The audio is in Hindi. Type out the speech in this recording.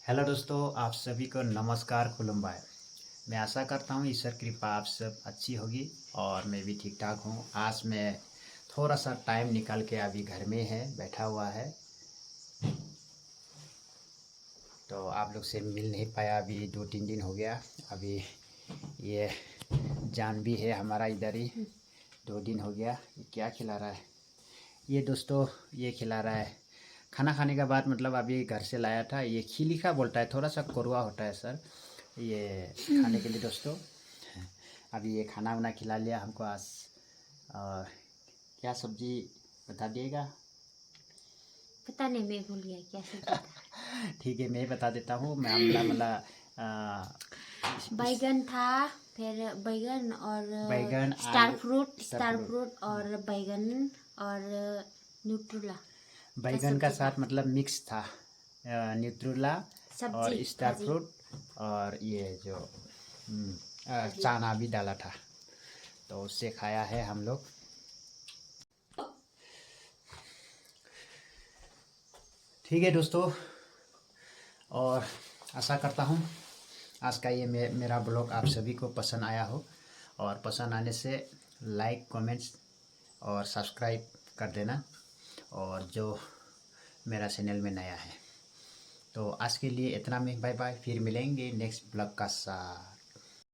हेलो दोस्तों, आप सभी को नमस्कार खुलुमबाय। मैं आशा करता हूँ ईश्वर कृपा आप सब अच्छी होगी और मैं भी ठीक ठाक हूँ। आज मैं थोड़ा सा टाइम निकाल के अभी घर में है बैठा हुआ है, तो आप लोग से मिल नहीं पाया। अभी 2-3 दिन हो गया। अभी ये जान भी है हमारा इधर ही, 2 दिन हो गया। ये क्या खिला रहा है ये दोस्तों? ये खिला रहा है खाना खाने के बाद, मतलब अभी घर से लाया था। ये खिलीखा बोलता है, थोड़ा सा कड़वा होता है सर ये खाने के लिए दोस्तों। अभी ये खाना वाना खिला लिया हमको आज। और क्या सब्जी बता दिएगा? पता नहीं, मैं भूल गया क्या सब्जी था। ठीक है, मैं बता देता हूँ। मैं अमला मला बैगन था, फिर बैगन और बैगन स्टार आलू फ्रूट स्टार फ्रूट। और बैगन और न्यूट्रेला का बैगन का सब्जी था। साथ मतलब मिक्स था, न्यूट्रेला सब्जी और स्टार भाजी फ्रूट और ये जो भाजी। चना भी डाला था, तो उससे खाया है हम लोग। ठीक है दोस्तों, और आशा करता हूँ आज का ये मेरा ब्लॉग आप सभी को पसंद आया हो, और पसंद आने से लाइक कमेंट्स और सब्सक्राइब कर देना। और जो मेरा चैनल में नया है, तो आज के लिए इतना में बाय बाय। फिर मिलेंगे नेक्स्ट ब्लॉग का साथ।